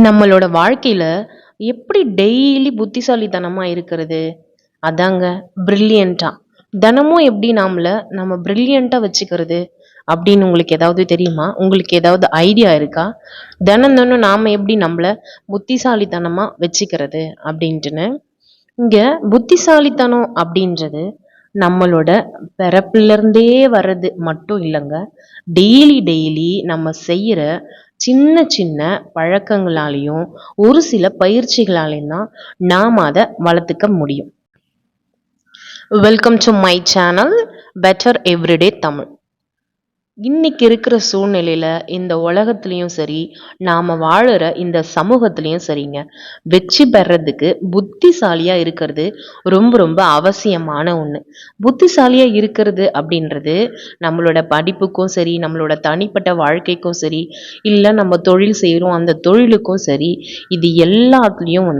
நம்மளோட வாழ்க்கையில எப்படி டெய்லி புத்திசாலித்தனமா இருக்கிறது? அதாங்க பிரில்லியன்ட்டா. தினமும் எப்படி நம்ம பிரில்லியன்ட்டா வச்சுக்கிறது? அப்படின்னு உங்களுக்கு ஏதாவது தெரியுமா? உங்களுக்கு ஏதாவது ஐடியா இருக்கா? தினம் தினம் நாம எப்படி நம்மள புத்திசாலித்தனமா வச்சுக்கிறது அப்படின்ட்டுன்னு. இங்க புத்திசாலித்தனம் அப்படின்றது நம்மளோட பிறப்புல இருந்தே வர்றது மட்டும் இல்லைங்க. டெய்லி டெய்லி நம்ம செய்யற சின்ன சின்ன பழக்கங்களாலையும் ஒரு சில பயிற்சிகளாலையும் தான் நாம் அதை வளர்த்துக்க முடியும். Welcome to my channel better everyday Tamil. இன்னைக்கு இருக்கிற சூழ்நிலையில இந்த உலகத்திலையும் சரி, நாம வாழுற இந்த சமூகத்திலையும் சரிங்க, வெற்றி பெறதுக்கு புத்திசாலியா இருக்கிறது ரொம்ப ரொம்ப அவசியமான ஒண்ணு. புத்திசாலியா இருக்கிறது அப்படின்றது நம்மளோட படிப்புக்கும் சரி, நம்மளோட தனிப்பட்ட வாழ்க்கைக்கும் சரி, இல்ல நம்ம தொழில் செய்யறோம் அந்த தொழிலுக்கும் சரி, இது எல்லாத்துலயும்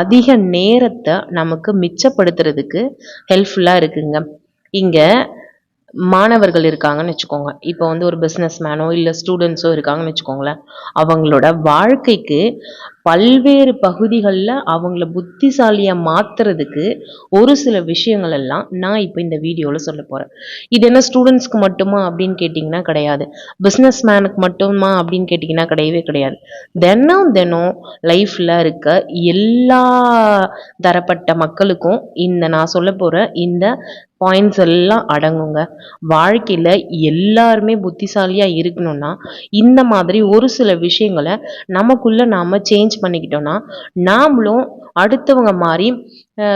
அதிக நேரத்தை நமக்கு மிச்சப்படுத்துறதுக்கு ஹெல்ப்ஃபுல்லா இருக்குங்க. இங்க மாணவர்கள் இருக்காங்கன்னு வச்சுக்கோங்க. இப்போ ஒரு பிஸ்னஸ் மேனோ இல்லை ஸ்டூடெண்ட்ஸோ இருக்காங்கன்னு வச்சுக்கோங்களேன். அவங்களோட வாழ்க்கைக்கு பல்வேறு பகுதிகளில் அவங்கள புத்திசாலியாக மாற்றுறதுக்கு ஒரு சில விஷயங்கள் எல்லாம் நான் இப்போ இந்த வீடியோவில் சொல்ல போகிறேன். இது என்ன ஸ்டூடெண்ட்ஸ்க்கு மட்டுமா அப்படின்னு கேட்டிங்கன்னா கிடையாது. பிஸ்னஸ் மேனுக்கு மட்டுமா அப்படின்னு கேட்டிங்கன்னா கிடையவே கிடையாது. தினம் தினம் லைஃப்பில் இருக்க எல்லா தரப்பட்ட மக்களுக்கும் நான் சொல்ல போகிற இந்த பாயிண்ட்ஸ் எல்லாம் அடங்குங்க. வாழ்க்கையில எல்லாருமே புத்திசாலியா இருக்கணும்னா இந்த மாதிரி ஒரு சில விஷயங்களை நமக்குள்ள நாம சேஞ்ச் பண்ணிக்கிட்டோம்னா நாமளும் அடுத்தவங்க மாதிரி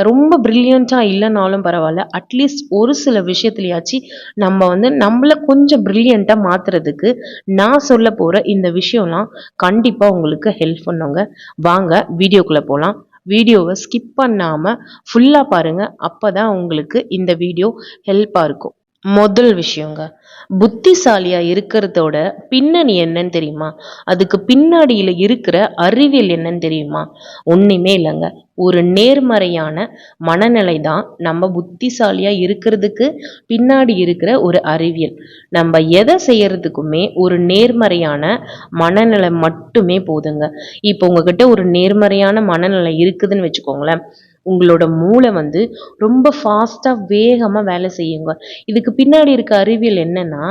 ரொம்ப பிரில்லியண்டா இல்லைனாலும் பரவாயில்ல, அட்லீஸ்ட் ஒரு சில விஷயத்துலயாச்சு நம்ம நம்மள கொஞ்சம் பிரில்லியண்டா மாத்துறதுக்கு நான் சொல்ல போற இந்த விஷயம்லாம் கண்டிப்பா உங்களுக்கு ஹெல்ப் பண்ணுங்க. வாங்க வீடியோக்குள்ள போலாம். வீடியோவை ஸ்கிப் பண்ணாம ஃபுல்லா பாருங்க. அப்பதான் உங்களுக்கு இந்த வீடியோ ஹெல்ப்பா இருக்கும். முதல் விஷயங்க, புத்திசாலியா இருக்கிறதோட பின்னணி என்னன்னு தெரியுமா? அதுக்கு பின்னாடியில இருக்கிற அறிவியல் என்னன்னு தெரியுமா? ஒண்ணுமே இல்லைங்க. ஒரு நேர்மறையான மனநிலை தான் நம்ம புத்திசாலியா இருக்கிறதுக்கு பின்னாடி இருக்கிற ஒரு அறிவியல். நம்ம எதை செய்யறதுக்குமே ஒரு நேர்மறையான மனநிலை மட்டுமே போதுங்க. இப்போ உங்ககிட்ட ஒரு நேர்மறையான மனநிலை இருக்குதுன்னு வச்சுக்கோங்களேன், உங்களோட மூளை ரொம்ப ஃபாஸ்டா வேகமா வேலை செய்யுங்க. இதுக்கு பின்னாடி இருக்க அறிவியல் என்னன்னா,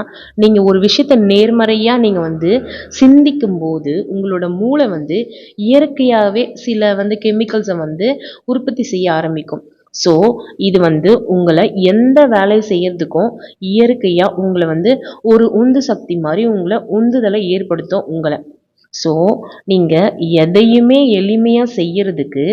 நீங்க ஒரு விஷயத்த நேர்மறையா நீங்க சிந்திக்கும் போது உங்களோட மூளை இயற்கையாவே சில கெமிக்கல்ஸை உற்பத்தி செய்ய ஆரம்பிக்கும். ஸோ இது உங்களை எந்த வேலை செய்யறதுக்கும் இயற்கையா உங்களை ஒரு உந்து சக்தி மாதிரி உங்களை உந்துதலை ஏற்படுத்தும் உங்களை. ஸோ நீங்கள் எதையுமே எளிமையாக செய்யறதுக்கு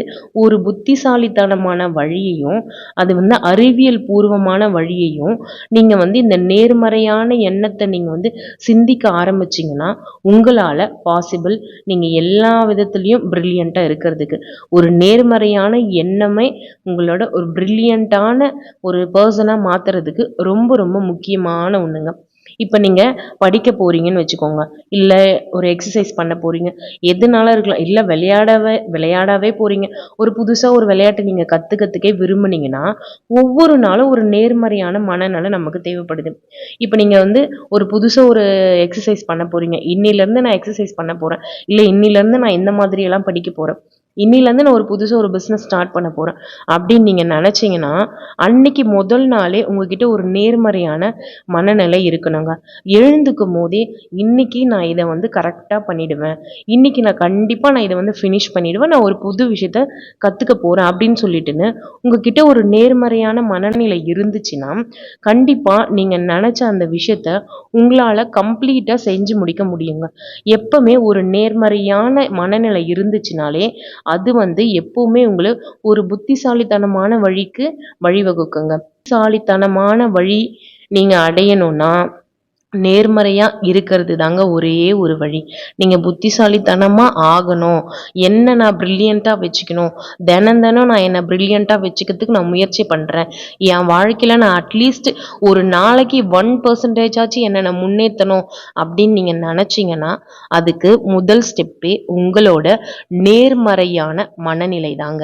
ஒரு புத்திசாலித்தனமான வழியையும் அது அறிவியல் பூர்வமான வழியையும் நீங்கள் இந்த நேர்மறையான எண்ணத்தை நீங்கள் சிந்திக்க ஆரம்பிச்சிங்கன்னா உங்களால் பாசிபிள். நீங்கள் எல்லா விதத்துலேயும் ப்ரில்லியண்ட்டாக இருக்கிறதுக்கு ஒரு நேர்மறையான எண்ணமே உங்களோட ஒரு ப்ரில்லியண்ட்டான ஒரு பர்சனாக மாற்றுறதுக்கு ரொம்ப ரொம்ப முக்கியமான ஒன்றுங்க. இப்போ நீங்கள் படிக்க போறீங்கன்னு வச்சுக்கோங்க, இல்லை ஒரு எக்ஸசைஸ் பண்ண போறீங்க, எதுனால இருக்கலாம், இல்லை விளையாடவே போறீங்க, ஒரு புதுசாக ஒரு விளையாட்டை நீங்கள் கற்றுக்கிறதுக்கே விரும்புனீங்கன்னா ஒவ்வொரு நாளும் ஒரு நேர்மறையான மனநல நமக்கு தேவைப்படுது. இப்போ நீங்கள் ஒரு புதுசாக ஒரு எக்ஸசைஸ் பண்ண போறீங்க, இன்னிலேருந்து நான் எக்ஸசைஸ் பண்ண போகிறேன், இல்லை இன்னிலேருந்து நான் இந்த மாதிரியெல்லாம் படிக்க போகிறேன், இன்னிலேருந்து நான் ஒரு புதுசாக ஒரு பிஸ்னஸ் ஸ்டார்ட் பண்ண போகிறேன் அப்படின்னு நீங்கள் நினச்சிங்கன்னா அன்னைக்கு முதல் நாளே உங்ககிட்ட ஒரு நேர்மறையான மனநிலை இருக்கணுங்க. எழுந்துக்கும் போதே இன்னைக்கு நான் இதை கரெக்டாக பண்ணிடுவேன், இன்னைக்கு நான் கண்டிப்பாக நான் இதை ஃபினிஷ் பண்ணிடுவேன், நான் ஒரு புது விஷயத்த கற்றுக்க போகிறேன் அப்படின்னு சொல்லிட்டுன்னு உங்ககிட்ட ஒரு நேர்மறையான மனநிலை இருந்துச்சுன்னா கண்டிப்பாக நீங்கள் நினச்ச அந்த விஷயத்த உங்களால் கம்ப்ளீட்டாக செஞ்சு முடிக்க முடியுங்க. எப்பவுமே ஒரு நேர்மறையான மனநிலை இருந்துச்சுனாலே அது எப்பவுமே உங்களை ஒரு புத்திசாலித்தனமான வழிக்கு வழிவகுக்குங்க. புத்திசாலித்தனமான வழி நீங்க அடையணும்னா நேர்மறையா இருக்கிறது தாங்க ஒரே ஒரு வழி. நீங்க புத்திசாலித்தனமா ஆகணும், என்ன நான் பிரில்லியண்டா வச்சுக்கணும், தினம் தினம் நான் என்ன பிரில்லியண்டா வச்சுக்கிறதுக்கு நான் முயற்சி பண்றேன், என் வாழ்க்கையில நான் அட்லீஸ்ட் ஒரு நாளைக்கு 1% ஆச்சு என்ன நான் முன்னேற்றணும் அப்படின்னு நீங்க நினைச்சீங்கன்னா அதுக்கு முதல் ஸ்டெப்பே உங்களோட நேர்மறையான மனநிலை தாங்க.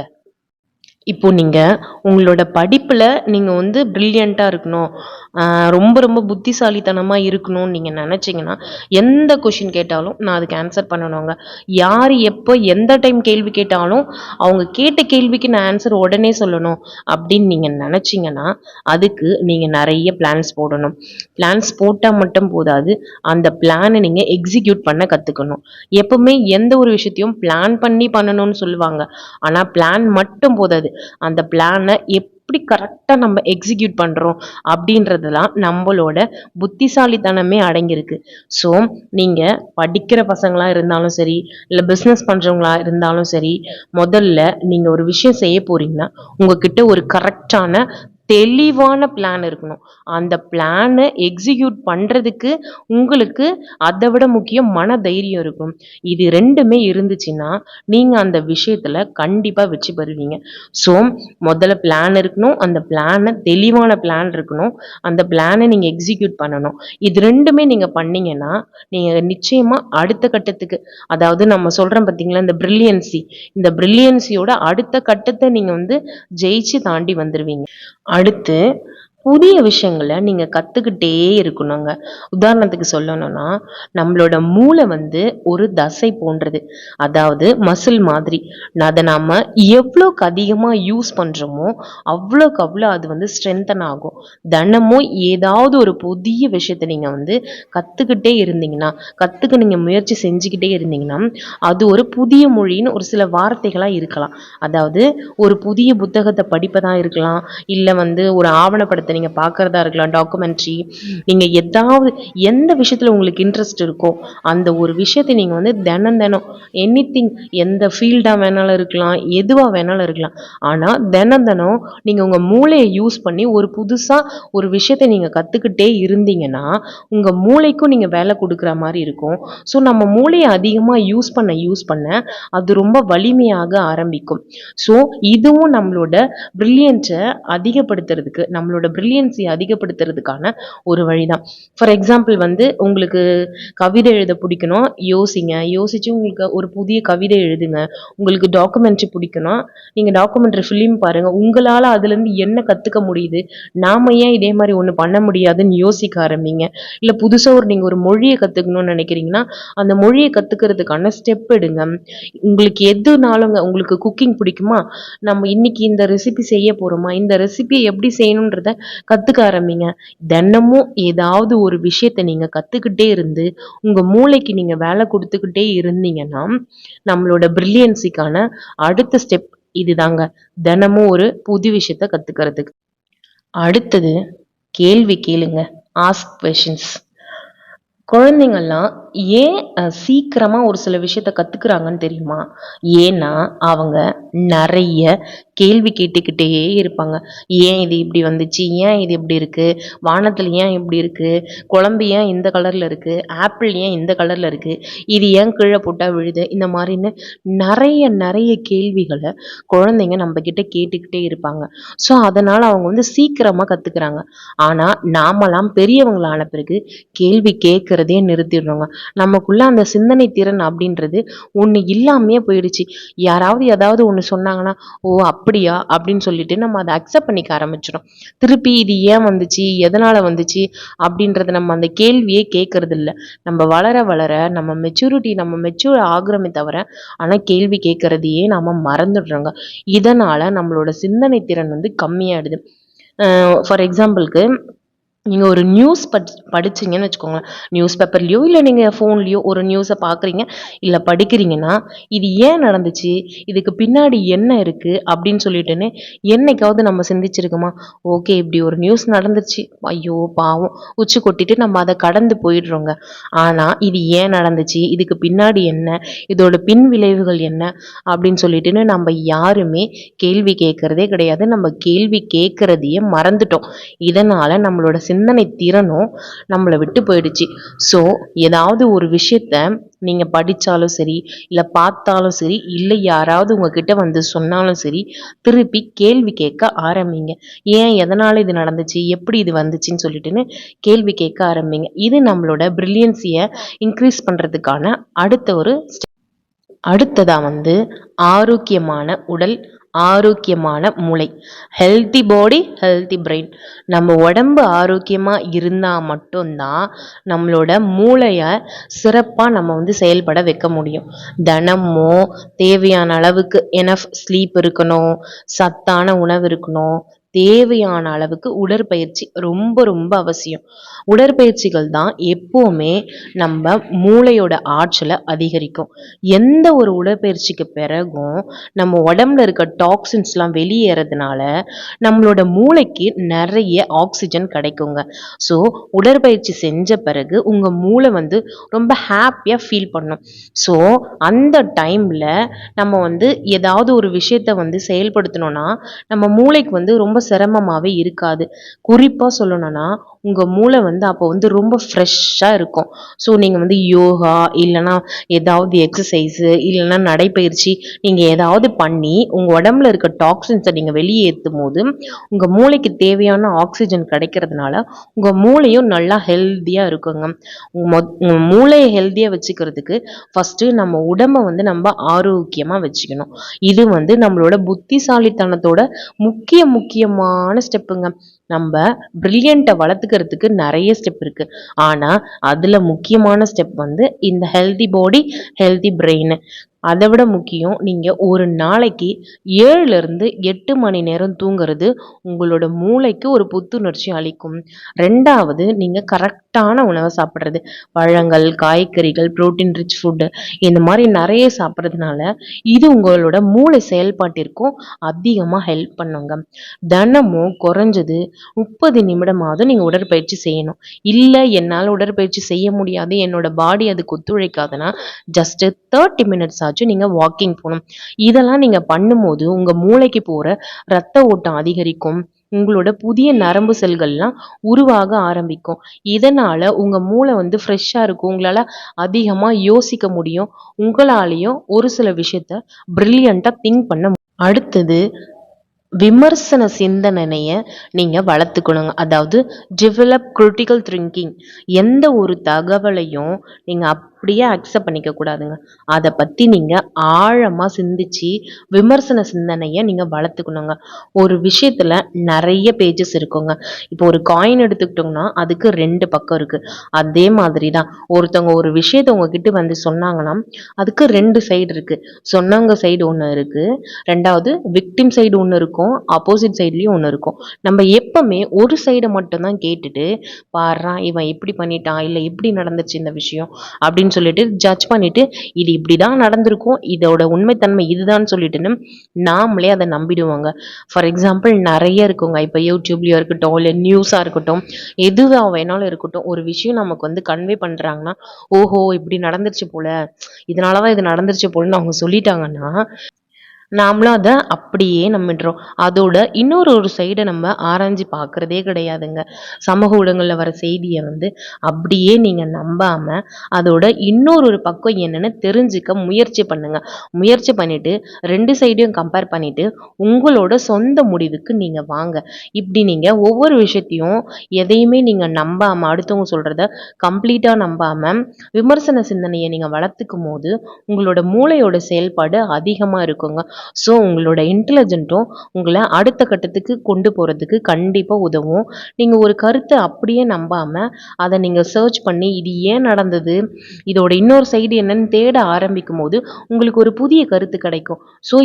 இப்போ நீங்க உங்களோட படிப்புல நீங்க வந்து பிரில்லியன்ட்டா இருக்கணும். ரொம்ப ரொம்ப புத்திசாலித்தனமா இருக்கணும்னு நீங்க நெனச்சீங்கன்னா, எந்த கொஸ்டின் கேட்டாலும் நான் அதுக்கு ஆன்சர் பண்ணணுங்க. யாரு எப்போ எந்த டைம் கேள்வி கேட்டாலும், அவங்க கேட்ட கேள்விக்கு நான் ஆன்சர் உடனே சொல்லணும் அப்படின்னு நீங்க நெனச்சீங்கன்னா, அதுக்கு நீங்க நெறைய பிளான்ஸ் போடணும். பிளான்ஸ் போட்டா மட்டும் போதாது. அந்த பிளான நீங்க எக்ஸிக்யூட் பண்ண கத்துக்கணும். எப்பவுமே எந்த ஒரு விஷயத்தையும் பிளான் பண்ணி பண்ணணும்னு சொல்லுவாங்க. ஆனா பிளான் மட்டும் போதாது. அந்த பிளானை எப்படி கரெக்டா நம்ம எக்ஸிக்யூட் பண்றோம் அப்படின்றதுலாம் நம்மளோட புத்திசாலித்தனமே அடங்கியிருக்கு. ஸோ நீங்க படிக்கிற பசங்களா இருந்தாலும் சரி, இல்ல பிசினஸ் பண்றவங்களா இருந்தாலும் சரி, முதல்ல நீங்க ஒரு விஷயம் செய்ய போறீங்கன்னா உங்ககிட்ட ஒரு கரெக்டான தெளிவான பிளான் இருக்கணும். அந்த பிளானை எக்ஸிக்யூட் பண்றதுக்கு உங்களுக்கு அதை விட முக்கியம் மன தைரியம் இருக்கும். இது ரெண்டுமே இருந்துச்சுன்னா நீங்க அந்த விஷயத்துல கண்டிப்பா வெற்றி பெறுவீங்க. ஸோ முதல்ல பிளான் இருக்கணும். அந்த பிளானை தெளிவான பிளான் இருக்கணும். அந்த பிளானை நீங்க எக்ஸிக்யூட் பண்ணணும். இது ரெண்டுமே நீங்க பண்ணீங்கன்னா நீங்க நிச்சயமா அடுத்த கட்டத்துக்கு, அதாவது நம்ம சொல்றோம் பார்த்தீங்களா, இந்த பிரில்லியன்சியோட அடுத்த கட்டத்தை நீங்க வந்து ஜெயிச்சு தாண்டி வந்துருவீங்க. அடுத்து புதிய விஷயங்களை நீங்க கத்துக்கிட்டே இருக்கணுங்க. உதாரணத்துக்கு சொல்லணும்னா, நம்மளோட மூளை வந்து ஒரு தசை போன்றது. அதாவது மசில் மாதிரி. அதை நாம எவ்வளோக்கு அதிகமா யூஸ் பண்றோமோ அவ்வளோக்கு அவ்வளோ அது வந்து ஸ்ட்ரென்தன் ஆகும். தினமும் ஏதாவது ஒரு புதிய விஷயத்த நீங்க வந்து கத்துக்கிட்டே இருந்தீங்கன்னா, கத்துக்க நீங்க முயற்சி செஞ்சுக்கிட்டே இருந்தீங்கன்னா, அது ஒரு புதிய மொழின்னு ஒரு சில வார்த்தைகளா இருக்கலாம். அதாவது ஒரு புதிய புத்தகத்தை படிப்பதா இருக்கலாம், இல்ல வந்து ஒரு ஆவணப்படத்தை நீங்க பார்க்கறதா இருக்கலாம், டாக்குமெண்ட்ரி. நீங்க ஏதாவது எந்த விஷயத்துல உங்களுக்கு இன்ட்ரெஸ்ட் இருக்கோ அந்த ஒரு விஷயத்தை நீங்க வந்து தினம் தினம் எனிதிங், எந்த ஃபீல்டா வேணாலும் இருக்கலாம், எதுவா வேணாலும் இருக்கலாம். ஆனா தினம் தினம் நீங்க உங்க மூளையை யூஸ் பண்ணி ஒரு புதுசா ஒரு விஷயத்தை நீங்க கத்துக்கிட்டே இருந்தீங்கன்னா உங்க மூளைக்கும் நீங்க வேலை கொடுக்குற மாதிரி இருக்கும். ஸோ நம்ம மூளையை அதிகமா யூஸ் பண்ண அது ரொம்ப வலிமையாக ஆரம்பிக்கும். ஸோ இதுவும் நம்மளோட பிரில்லியன்ஸை அதிகப்படுத்துறதுக்கு, நம்மளோட பிரில்லியன்ஸை அதிகப்படுத்துறதுக்கான ஒரு வழிதான். ஃபார் எக்ஸாம்பிள் வந்து உங்களுக்கு கவிதை எழுத பிடிக்கணும், யோசிச்சு உங்களுக்கு ஒரு புதிய கவிதை எழுதுங்க. உங்களுக்கு டாக்குமெண்ட்ரி பிடிக்கணும், நீங்க டாக்குமெண்ட்ரி ஃபிலிம் பாருங்க. உங்களால அதுல இருந்து என்ன கத்துக்க முடியுது, நாம ஏன் இதே மாதிரி ஒண்ணு பண்ண முடியாதுன்னு யோசிக்க ஆரம்பிங்க. இல்ல புதுசா நீங்க ஒரு மொழியை கத்துக்கணும்னு நினைக்கிறீங்கன்னா அந்த மொழியை கத்துக்கிறதுக்கான ஸ்டெப் எடுங்க. உங்களுக்கு எதுனாலுங்க, உங்களுக்கு குக்கிங் பிடிக்குமா, நம்ம இன்னைக்கு இந்த ரெசிபி செய்ய போறோமா, இந்த ரெசிபியை எப்படி செய்யணுன்றத கத்துக்க ஆரம்பிங்க. தினமும் ஏதாவது ஒரு விஷயத்தை நீங்க கத்துக்கிட்டே இருந்து உங்க மூளைக்கு நீங்க வேலை கொடுத்துக்கிட்டே இருந்தீங்கன்னா நம்மளோட பிரில்லியன்சிக்கான அடுத்த ஸ்டெப் இதுதாங்க. தினமும் ஒரு புது விஷயத்த கத்துக்கிறதுக்கு. அடுத்தது கேள்வி கேளுங்க. Ask questions. குழந்தைங்கள்லாம் ஏன் சீக்கிரமா ஒரு சில விஷயத்த கத்துக்கிறாங்கன்னு தெரியுமா? ஏன்னா அவங்க நிறைய கேள்வி கேட்டுக்கிட்டே இருப்பாங்க. ஏன் இது இப்படி வந்துச்சு, ஏன் இது இப்படி இருக்கு, வானத்துல ஏன் இப்படி இருக்கு, குழம்பு ஏன் இந்த கலர்ல இருக்கு, ஆப்பிள் ஏன் இந்த கலர்ல இருக்கு, இது ஏன் கீழே போட்டா விழுது, இந்த மாதிரின்னு நிறைய நிறைய கேள்விகளை குழந்தைங்க நம்ம கிட்ட கேட்டுக்கிட்டே இருப்பாங்க. ஸோ அதனால அவங்க வந்து சீக்கிரமா கத்துக்கிறாங்க. ஆனா நாமெல்லாம் பெரியவங்களான பிறகு கேள்வி கேட்கறதே நிறுத்திடுறோங்க. நமக்குள்ள அந்த சிந்தனை திறன் அப்படின்றது ஒண்ணு இல்லாமையே போயிடுச்சு. யாராவது ஏதாவது ஒண்ணு சொன்னாங்கன்னா, ஓ அப்படியா அப்படின்னு சொல்லிட்டு நம்ம அதை அக்செப்ட் பண்ணிக்க ஆரம்பிச்சிடும். திருப்பி இது ஏன் வந்துச்சு, எதனால வந்துச்சு அப்படின்றத நம்ம அந்த கேள்வியே கேட்கறது இல்லை. நம்ம வளர வளர நம்ம மெச்சூர் ஆகுறமே தவிர ஆனா கேள்வி கேட்கறதையே நாம மறந்துடுறோங்க. இதனால நம்மளோட சிந்தனை திறன் வந்து கம்மியாயிடுது. ஃபார் எக்ஸாம்பிளுக்கு நீங்க ஒரு நியூஸ் படிச்சீங்கன்னு வச்சுக்கோங்களேன். நியூஸ் பேப்பர்லயோ இல்ல நீங்க ஃபோன்லயோ ஒரு நியூஸை பார்க்குறீங்க, இல்ல படிக்கிறீங்கன்னா, இது ஏன் நடந்துச்சு, இதுக்கு பின்னாடி என்ன இருக்கு அப்படின்னு சொல்லிட்டுன்னு என்னைக்காவது நம்ம சிந்திச்சிருக்கோமா? ஓகே, இப்படி ஒரு நியூஸ் நடந்துச்சு, ஐயோ பாவம், உச்சி கொட்டிட்டு நம்ம அதை கடந்து போயிடுறோங்க. ஆனா இது ஏன் நடந்துச்சு, இதுக்கு பின்னாடி என்ன, இதோட பின் விளைவுகள் என்ன அப்படின்னு சொல்லிட்டுன்னு நம்ம யாருமே கேள்வி கேட்கறதே கிடையாது. நம்ம கேள்வி கேட்கறதையே மறந்துட்டோம். இதனால நம்மளோட சிந்தனை திறனும் நம்மளை விட்டு போயிடுச்சு. ஸோ ஏதாவது ஒரு விஷயத்த நீங்க படிச்சாலும் சரி, இல்ல பார்த்தாலும் சரி, இல்லை யாராவது உங்ககிட்ட வந்து சொன்னாலும் சரி, திருப்பி கேள்வி கேட்க ஆரம்பிங்க. ஏன், எதனால இது நடந்துச்சு, எப்படி இது வந்துச்சுன்னு சொல்லிட்டுன்னு கேள்வி கேட்க ஆரம்பிங்க. இது நம்மளோட பிரில்லியன்சியை இன்க்ரீஸ் பண்றதுக்கான அடுத்த ஒரு அடுத்ததா வந்து ஆரோக்கியமான உடல், ஆரோக்கியமான மூளை. ஹெல்த்தி பாடி ஹெல்த்தி பிரெயின். நம்ம உடம்பு ஆரோக்கியமாக இருந்தால் மட்டும்தான் நம்மளோட மூளையை சிறப்பாக நம்ம வந்து செயல்பட வைக்க முடியும். தினமும் தேவையான அளவுக்கு எனஃப் ஸ்லீப் இருக்கணும், சத்தான உணவு இருக்கணும், தேவையான அளவுக்கு உடற்பயிற்சி ரொம்ப ரொம்ப அவசியம். உடற்பயிற்சிகள் தான் எப்போவுமே நம்ம மூளையோட ஆற்றலை அதிகரிக்கும். எந்த ஒரு உடற்பயிற்சிக்கு பிறகும் நம்ம உடம்புல இருக்க டாக்ஸின்ஸ்லாம் வெளியேறதுனால நம்மளோட மூளைக்கு நிறைய ஆக்சிஜன் கிடைக்குங்க. ஸோ உடற்பயிற்சி செஞ்ச பிறகு உங்கள் மூளை வந்து ரொம்ப ஹாப்பியாக ஃபீல் பண்ணும். ஸோ அந்த டைமில் நம்ம வந்து ஏதாவது ஒரு விஷயத்தை வந்து செயல்படுத்தணும்னா நம்ம மூளைக்கு வந்து ரொம்ப சிரமமாகவே இருக்காது. குறிப்பாக சொல்லணும்னா உங்கள் மூளை வந்து அப்போ வந்து ரொம்ப ஃப்ரெஷ்ஷாக இருக்கும். ஸோ நீங்கள் வந்து யோகா இல்லைன்னா ஏதாவது எக்ஸசைஸு இல்லைன்னா நடைப்பயிற்சி நீங்கள் ஏதாவது பண்ணி உங்கள் உடம்புல இருக்க டாக்ஸின்ஸை நீங்கள் வெளியேற்றும் போது உங்கள் மூளைக்கு தேவையான ஆக்சிஜன் கிடைக்கிறதுனால உங்கள் மூளையும் நல்லா ஹெல்த்தியாக இருக்குங்க. உங்கள் மூளையை ஹெல்த்தியாக வச்சுக்கிறதுக்கு ஃபஸ்ட்டு நம்ம உடம்பை வந்து நம்ம ஆரோக்கியமாக வச்சுக்கணும். இது வந்து நம்மளோட புத்திசாலித்தனத்தோட முக்கியமான ஸ்டெப்புங்க. நம்ம பிரில்லியண்ட்டை வளர்த்துக்கிறதுக்கு நிறைய ஸ்டெப் இருக்கு. ஆனால் அதில் முக்கியமான ஸ்டெப் வந்து இந்த ஹெல்தி பாடி ஹெல்தி பிரெயின். அதை விட முக்கியம் நீங்கள் ஒரு நாளைக்கு 7லேருந்து 8 மணி நேரம் தூங்குறது உங்களோட மூளைக்கு ஒரு புத்துணர்ச்சி அளிக்கும். ரெண்டாவது நீங்கள் கரெக்டான உணவை சாப்பிட்றது, பழங்கள், காய்கறிகள், ப்ரோட்டீன் ரிச் ஃபுட்டு இந்த மாதிரி நிறைய சாப்பிட்றதுனால இது உங்களோட மூளை செயல்பாட்டிற்கும் அதிகமாக ஹெல்ப் பண்ணுங்க. தினமும் குறைஞ்சது 30 நிமிடமாவது நீங்கள் உடற்பயிற்சி செய்யணும். இல்லை என்னால் உடற்பயிற்சி செய்ய முடியாது, என்னோட பாடி அதுக்கு ஒத்துழைக்காதுன்னா ஜஸ்ட் 30 மினிட்ஸ் ஆச்சும் நீங்கள் வாக்கிங் போகணும். இதெல்லாம் நீங்கள் பண்ணும்போது உங்கள் மூளைக்கு போகிற ரத்த ஓட்டம் அதிகரிக்கும். உங்களோட புதிய நரம்பு செல்கள்லாம் உருவாக ஆரம்பிக்கும். இதனால உங்க மூளை வந்து ஃப்ரெஷ்ஷாக இருக்கும். உங்களால் அதிகமாக யோசிக்க முடியும். உங்களாலேயும் ஒரு சில விஷயத்த பிரில்லியண்ட்டாக திங்க் பண்ண அடுத்தது விமர்சன சிந்தனையை நீங்கள் வளர்த்துக்கணுங்க. அதாவது டெவலப் கிரிட்டிக்கல் திங்கிங். எந்த ஒரு தகவலையும் நீங்கள் அப்படியே அக்செப்ட் பண்ணிக்க கூடாதுங்க. அதை பற்றி நீங்கள் ஆழமாக சிந்திச்சு விமர்சன சிந்தனையை நீங்கள் வளர்த்துக்கணுங்க. ஒரு விஷயத்தில் நிறைய பேஜஸ் இருக்குங்க. இப்போ ஒரு காயின் எடுத்துக்கிட்டோம்னா அதுக்கு 2 பக்கம் இருக்குது. அதே மாதிரி தான் ஒருத்தவங்க ஒரு விஷயத்தை உங்ககிட்ட வந்து சொன்னாங்கன்னா அதுக்கு 2 சைடு இருக்குது. சொன்னவங்க சைடு ஒன்று இருக்குது, ரெண்டாவது விக்டிம் சைடு ஒன்று இருக்கும், ஆப்போசிட் சைட்லேயும் ஒன்று இருக்கும். நம்ம எப்பவுமே ஒரு சைடை மட்டும்தான் கேட்டுட்டு பாடுறா இவன் இப்படி பண்ணிட்டான் இல்லை இப்படி நடந்துச்சு இந்த விஷயம் அப்படின்னு சொல்லிட்டு ஜட்ஜ் பண்ணிட்டு இது இப்படிதான் நடந்திருக்கும், இதோட உண்மைத்தன்மை இதுதான் சொல்லிட்டுன்னு நாமளே அதை நம்பிடுவாங்க. ஃபார் எக்ஸாம்பிள் நிறைய இருக்குங்க. இப்போ யூடியூப்லயும் இருக்கட்டும் இல்லை நியூஸாக இருக்கட்டும் எதுவாக வேணாலும் இருக்கட்டும், ஒரு விஷயம் நமக்கு வந்து கன்வே பண்ணுறாங்கன்னா ஓஹோ இப்படி நடந்துருச்சு போல, இதனாலதான் இது நடந்துருச்சு போலன்னு அவங்க சொல்லிட்டாங்கன்னா நாமளும் அதை அப்படியே நம்பிடுறோம். அதோட ஒரு சைடை நம்ம ஆராய்ஞ்சு பார்க்குறதே கிடையாதுங்க. சமூக ஊடகங்களில் வர செய்தியை வந்து அப்படியே நீங்கள் நம்பாமல் அதோட ஒரு பக்கம் என்னென்னு தெரிஞ்சுக்க முயற்சி பண்ணுங்க. முயற்சி பண்ணிட்டு 2 சைடையும் கம்பேர் பண்ணிட்டு உங்களோட சொந்த முடிவுக்கு நீங்கள் வாங்க. இப்படி நீங்கள் ஒவ்வொரு விஷயத்தையும் எதையுமே நீங்கள் நம்பாமல் அடுத்தவங்க சொல்கிறத கம்ப்ளீட்டாக நம்பாமல் விமர்சன சிந்தனையை நீங்கள் வளர்த்துக்கும் போது உங்களோட மூளையோட செயல்பாடு அதிகமாக இருக்குங்க. ஸோ உங்களோட இன்டெலிஜென்ட்டும் உங்களை அடுத்த கட்டத்துக்கு கொண்டு போகிறதுக்கு கண்டிப்பாக உதவும். நீங்கள் ஒரு கருத்தை அப்படியே நம்பாமல் அதை நீங்கள் சர்ச் பண்ணி இது ஏன் நடந்தது, இதோட இன்னொரு சைடு என்னன்னு தேட ஆரம்பிக்கும் போது உங்களுக்கு ஒரு புதிய கருத்து கிடைக்கும். ஸோ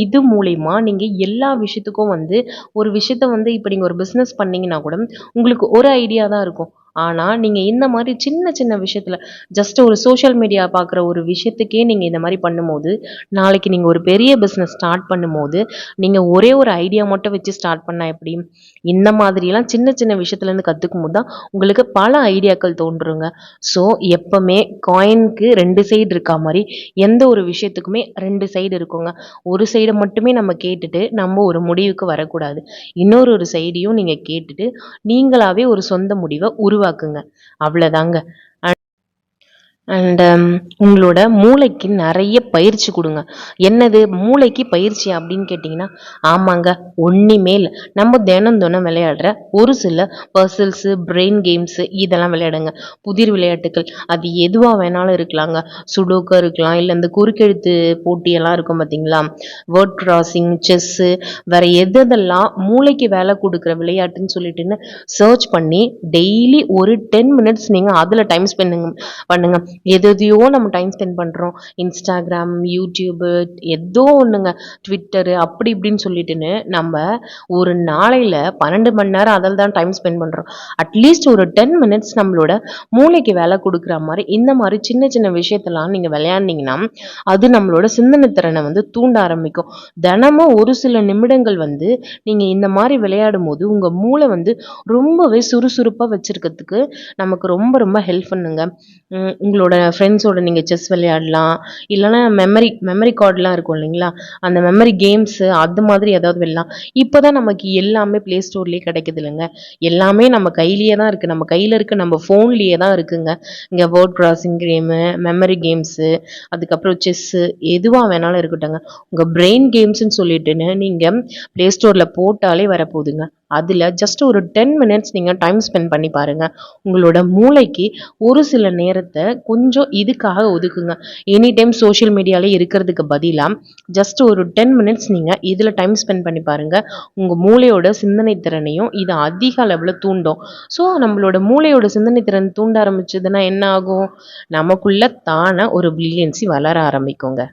இது மூலயமா நீங்கள் எல்லா விஷயத்துக்கும் வந்து ஒரு விஷயத்த வந்து இப்போ நீங்கள் ஒரு பிஸ்னஸ் பண்ணீங்கன்னா கூட உங்களுக்கு ஒரு ஐடியா தான் இருக்கும். ஆனால் நீங்கள் இந்த மாதிரி சின்ன சின்ன விஷயத்தில் ஜஸ்ட் ஒரு சோஷியல் மீடியா பார்க்குற ஒரு விஷயத்துக்கே நீங்கள் இந்த மாதிரி பண்ணும்போது நாளைக்கு நீங்கள் ஒரு பெரிய பிஸ்னஸ் ஸ்டார்ட் பண்ணும்போது நீங்கள் ஒரே ஒரு ஐடியா மட்டும் வச்சு ஸ்டார்ட் பண்ணால் எப்படி? இந்த மாதிரிலாம் சின்ன சின்ன விஷயத்துலேருந்து கற்றுக்கும் போது தான் உங்களுக்கு பல ஐடியாக்கள் தோன்றுங்க. ஸோ எப்பவுமே காயினுக்கு 2 சைடு இருக்கா மாதிரி எந்த ஒரு விஷயத்துக்குமே 2 சைடு இருக்குங்க. ஒரு சைடை மட்டுமே நம்ம கேட்டுட்டு நம்ம ஒரு முடிவுக்கு வரக்கூடாது. ஒரு சைடையும் நீங்கள் கேட்டுட்டு நீங்களாவே ஒரு சொந்த முடிவை உருவாக்குங்க. அவ்வளோதாங்க. அண்ட் உங்களோட மூளைக்கு நிறைய பயிற்சி கொடுங்க. என்னது மூளைக்கு பயிற்சி அப்படின்னு கேட்டிங்கன்னா, ஆமாங்க, ஒன்றுமே இல்லை. நம்ம தினம் தினம் விளையாடுற ஒரு சில பசில்ஸு, பிரெயின் கேம்ஸு இதெல்லாம் விளையாடுங்க. புதிர் விளையாட்டுகள் அது எதுவாக வேணாலும் இருக்கலாங்க. சுடோக்கா இருக்கலாம், இல்லை இந்த குறுக்கெழுத்து போட்டியெல்லாம் இருக்கும் பார்த்தீங்களா, வேர்ட் கிராசிங், செஸ்ஸு, வேற எதெல்லாம் மூளைக்கு வேலை கொடுக்குற விளையாட்டுன்னு சொல்லிட்டுன்னு சர்ச் பண்ணி டெய்லி ஒரு 10 மினிட்ஸ் நீங்கள் அதில் டைம் பண்ணுங்க. எதையோ நம்ம டைம் ஸ்பெண்ட் பண்ணுறோம். இன்ஸ்டாகிராம், யூடியூபு, ஏதோ ஒன்றுங்க, ட்விட்டரு அப்படி இப்படின்னு சொல்லிட்டுன்னு நம்ம ஒரு நாளையில் 12 மணி நேரம் அதில் தான் டைம் ஸ்பெண்ட் பண்ணுறோம். அட்லீஸ்ட் ஒரு 10 மினிட்ஸ் நம்மளோட மூளைக்கு வேலை கொடுக்குற மாதிரி இந்த மாதிரி சின்ன சின்ன விஷயத்தெல்லாம் நீங்கள் விளையாண்டிங்கன்னா அது நம்மளோட சிந்தனை திறனை வந்து தூண்ட ஆரம்பிக்கும். தினமும் ஒரு சில நிமிடங்கள் வந்து நீங்கள் இந்த மாதிரி விளையாடும் போது உங்கள் மூளை வந்து ரொம்பவே சுறுசுறுப்பாக வச்சுருக்கிறதுக்கு நமக்கு ரொம்ப ரொம்ப ஹெல்ப் பண்ணுங்க. உங்களோட ஃப்ரெண்ட்ஸோட நீங்கள் செஸ் விளையாடலாம், இல்லைனா மெமரி கார்டெலாம் இருக்கும் இல்லைங்களா, அந்த மெமரி கேம்ஸு அது மாதிரி ஏதாவது விளையாடலாம். இப்போ தான் நமக்கு எல்லாமே ப்ளே ஸ்டோர்லேயே கிடைக்குது இல்லைங்க, எல்லாமே நம்ம கையிலேயே தான் இருக்குது, நம்ம கையில் இருக்க நம்ம ஃபோன்லேயே தான் இருக்குங்க. இங்கே word crossing game, memory games, அதுக்கப்புறம் செஸ்ஸு எதுவாக வேணாலும் இருக்கட்டுங்க. உங்கள் பிரெயின் கேம்ஸ்ன்னு சொல்லிட்டுன்னு நீங்கள் ப்ளே ஸ்டோரில் போட்டாலே வரப்போகுதுங்க. அதில் ஜஸ்ட் ஒரு 10 மினிட்ஸ் நீங்கள் டைம் ஸ்பெண்ட் பண்ணி பாருங்கள். உங்களோட மூளைக்கு ஒரு சில நேரத்தை கொஞ்சம் இதுக்காக ஒதுக்குங்க. எனி டைம் சோஷியல் மீடியாலே இருக்கிறதுக்கு பதிலாக ஜஸ்ட் ஒரு 10 மினிட்ஸ் நீங்கள் இதில் டைம் ஸ்பெண்ட் பண்ணி பாருங்கள். உங்கள் மூளையோட சிந்தனை திறனையும் இது அதிக அளவில் தூண்டும். ஸோ நம்மளோட மூளையோட சிந்தனை திறன் தூண்ட ஆரம்பிச்சதுன்னா என்ன ஆகும், நமக்குள்ள தானே ஒரு பிரில்லியன்சி வளர ஆரம்பிக்குங்க.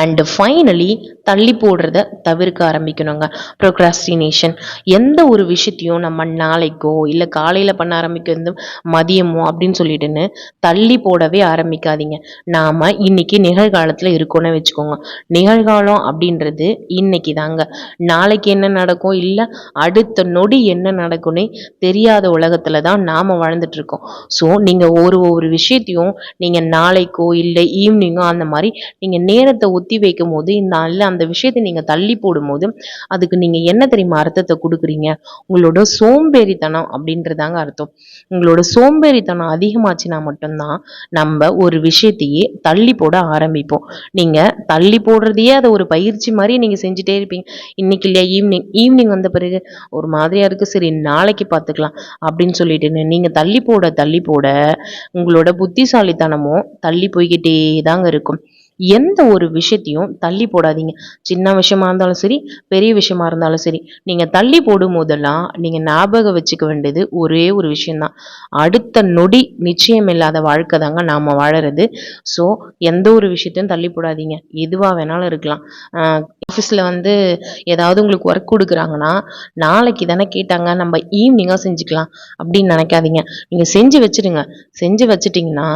அண்ட் ஃபைனலி தள்ளி போடுறத தவிர்க்க ஆரம்பிக்கணுங்க. ப்ரோக்ராஸ்டினேஷன், எந்த ஒரு விஷயத்தையும் நம்ம நாளைக்கோ இல்லை காலையில் பண்ண ஆரம்பிக்கிறது மதியமோ அப்படின்னு சொல்லிட்டுன்னு தள்ளி போடவே ஆரம்பிக்காதீங்க. நாம் இன்னைக்கு நிகழ்காலத்தில் இருக்கோன்னு வச்சுக்கோங்க. நிகழ்காலம் அப்படின்றது இன்னைக்கு தாங்க. நாளைக்கு என்ன நடக்கும், இல்லை அடுத்த நொடி என்ன நடக்கும்னே தெரியாத உலகத்தில் தான் நாம் வாழ்ந்துட்டுருக்கோம். ஸோ நீங்கள் ஒரு விஷயத்தையும் நீங்கள் நாளைக்கோ இல்லை ஈவினிங்கோ அந்த மாதிரி நீங்கள் நேரத்தை ஒத்தி வைக்கும் போது அந்த விஷயத்தை நீங்க தள்ளி போடும்போது அதுக்கு நீங்க என்ன தெரியுமா அர்த்தத்தை கொடுக்குறீங்க, உங்களோட சோம்பேறித்தனம் அப்படின்றதாங்க அர்த்தம். உங்களோட சோம்பேறித்தனம் அதிகமாச்சுன்னா மட்டும்தான் நம்ம ஒரு விஷயத்தையே தள்ளி போட ஆரம்பிப்போம். நீங்க தள்ளி போடுறதையே அதை ஒரு பயிற்சி மாதிரி நீங்க செஞ்சுட்டே இருப்பீங்க. இன்னைக்கு இல்லையா, ஈவினிங் வந்த பிறகு ஒரு மாதிரியா இருக்கு, சரி நாளைக்கு பார்த்துக்கலாம் அப்படின்னு சொல்லிட்டு நீங்க தள்ளி போட உங்களோட புத்திசாலித்தனமும் தள்ளி போய்கிட்டே தாங்க இருக்கும். எந்த ஒரு விஷயத்தையும் தள்ளி போடாதீங்க. சின்ன விஷயமா இருந்தாலும் சரி, பெரிய விஷயமா இருந்தாலும் சரி, நீங்க தள்ளி போடும் போதெல்லாம் நீங்க ஞாபகம் வச்சுக்க வேண்டியது ஒரே ஒரு விஷயம்தான், அடுத்த நொடி நிச்சயம் இல்லாத வாழ்க்கை தாங்க நாம வாழறது. ஸோ எந்த ஒரு விஷயத்தையும் தள்ளி போடாதீங்க. எதுவா வேணாலும் இருக்கலாம். ஆஃபீஸில் வந்து ஏதாவது உங்களுக்கு ஒர்க் கொடுக்குறாங்கன்னா, நாளைக்கு தானே கேட்டாங்க நம்ம ஈவினிங்காக செஞ்சுக்கலாம் அப்படின்னு நினைக்காதீங்க. நீங்கள் செஞ்சு வச்சுடுங்க. செஞ்சு வச்சுட்டிங்கன்னா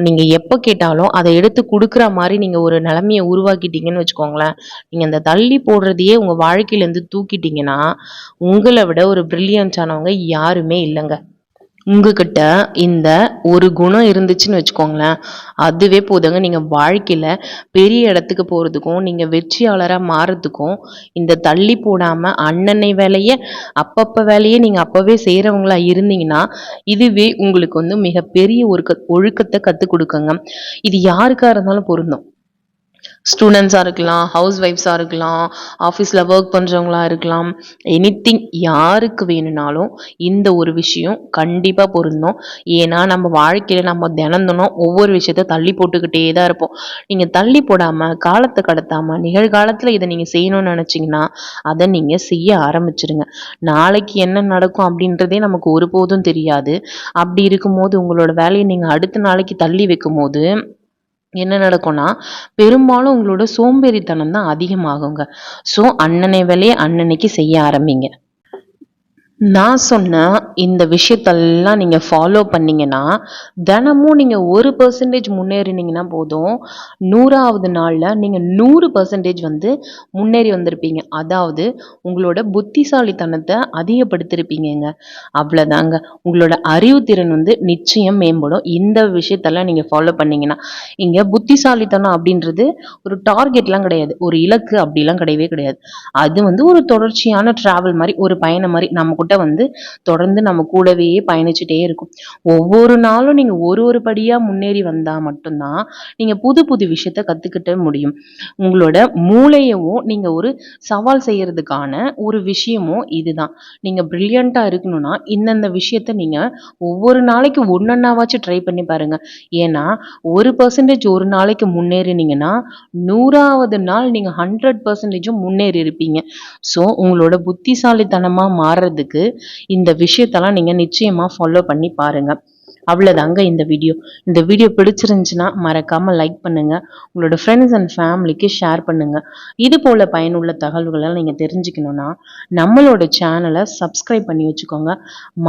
நீங்கள் எப்போ கேட்டாலும் அதை எடுத்து கொடுக்குற மாதிரி நீங்கள் ஒரு நிலைமையை உருவாக்கிட்டீங்கன்னு வச்சுக்கோங்களேன். நீங்கள் அந்த தள்ளி போடுறதையே உங்கள் வாழ்க்கையிலேருந்து தூக்கிட்டீங்கன்னா உங்களை விட ஒரு பிரில்லியன்ட்டானவங்க யாருமே இல்லைங்க. உங்ககிட்ட இந்த ஒரு குணம் இருந்துச்சுன்னு வச்சுக்கோங்களேன், அதுவே போதுங்க. நீங்கள் வாழ்க்கையில் பெரிய இடத்துக்கு போகிறதுக்கும் நீங்கள் வெற்றியாளராக மாறுறதுக்கும் இந்த தள்ளி போடாமல் அன்னன்னை வேலையை அப்பப்போ வேலையை நீங்கள் அப்போவே செய்கிறவங்களா இருந்தீங்கன்னா இதுவே உங்களுக்கு வந்து மிகப்பெரிய ஒரு ஒழுக்கத்தை கற்றுக் கொடுக்குங்க. இது யாருக்காக இருந்தாலும் பொருந்தும். ஸ்டூடெண்ட்ஸாக இருக்கலாம், ஹவுஸ் ஒய்ஃப்ஸாக இருக்கலாம், ஆஃபீஸில் ஒர்க் பண்ணுறவங்களா இருக்கலாம், எனிதிங் யாருக்கு வேணும்னாலும் இந்த ஒரு விஷயம் கண்டிப்பாக பொருந்தும். ஏன்னா நம்ம வாழ்க்கையில் நம்ம தினம் ஒவ்வொரு விஷயத்த தள்ளி போட்டுக்கிட்டே தான் இருப்போம். நீங்கள் தள்ளி போடாமல் காலத்தை கடத்தாமல் நிகழ்காலத்தில் இதை நீங்கள் செய்யணும்னு நினச்சிங்கன்னா அதை நீங்கள் செய்ய ஆரம்பிச்சிடுங்க. நாளைக்கு என்ன நடக்கும் அப்படின்றதே நமக்கு ஒருபோதும் தெரியாது. அப்படி இருக்கும்போது உங்களோட வேலையை நீங்கள் அடுத்த நாளைக்கு தள்ளி வைக்கும் போது என்ன நடக்கும்னா பெரும்பாலும் உங்களோட சோம்பேறித்தனம் தான் அதிகமாகுங்க. ஸோ அன்னனை வேலையை அன்னன்னைக்கு செய்ய ஆரம்பிங்க. நான் சொன்ன இந்த விஷயத்தெல்லாம் நீங்கள் ஃபாலோ பண்ணீங்கன்னா தினமும் நீங்கள் 1% முன்னேறினீங்கன்னா போதும், 100வது நாளில் நீங்கள் 100% வந்து முன்னேறி வந்திருப்பீங்க. அதாவது உங்களோட புத்திசாலித்தனத்தை அதிகப்படுத்திருப்பீங்கங்க. அவ்வளோதாங்க. உங்களோட அறிவுத்திறன் வந்து நிச்சயம் மேம்படும் இந்த விஷயத்தெல்லாம் நீங்கள் ஃபாலோ பண்ணீங்கன்னா. இங்கே புத்திசாலித்தனம் அப்படின்றது ஒரு டார்கெட்லாம் கிடையாது, ஒரு இலக்கு அப்படிலாம் கிடையவே கிடையாது. அது வந்து ஒரு தொடர்ச்சியான ட்ராவல் மாதிரி, ஒரு பயணம் மாதிரி. நம்ம கூட சப்போர்ட்டை வந்து தொடர்ந்து நம்ம கூடவே பயணிச்சுட்டே இருக்கும். ஒவ்வொரு நாளும் நீங்க ஒரு ஒரு படியா முன்னேறி வந்தா மட்டும்தான் நீங்க புது புது விஷயத்த கத்துக்கிட்ட முடியும். உங்களோட மூளையவும் நீங்க ஒரு சவால் செய்யறதுக்கான ஒரு விஷயமும் இதுதான். நீங்க பிரில்லியண்டா இருக்கணும்னா இந்தந்த விஷயத்த நீங்க ஒவ்வொரு நாளைக்கு ஒன்னொன்னாவாச்சும் ட்ரை பண்ணி பாருங்க. ஏன்னா 1% ஒரு நாளைக்கு முன்னேறினீங்கன்னா 100வது நாள் நீங்க 100% முன்னேறி இருப்பீங்க. ஸோ உங்களோட புத்திசாலித்தனமா மாறுறதுக்கு இந்த விஷயத்தெல்லாம் நீங்க நிச்சயமா ஃபாலோ பண்ணி பாருங்க. அவ்வளோதாங்க இந்த வீடியோ. இந்த வீடியோ பிடிச்சிருந்துச்சுன்னா மறக்காம லைக் பண்ணுங்க. உங்களோட ஃப்ரெண்ட்ஸ் அண்ட் ஃபேமிலிக்கு ஷேர் பண்ணுங்க. இது போல பயனுள்ள தகவல்களை நீங்க தெரிஞ்சுக்கணும்னா நம்மளோட சேனலை சப்ஸ்கிரைப் பண்ணி வச்சுக்கோங்க.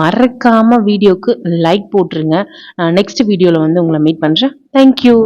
மறக்காம வீடியோக்கு லைக் போட்டுருங்க. நான் நெக்ஸ்ட் வீடியோல வந்து உங்களை மீட் பண்றேன். தேங்க்யூ.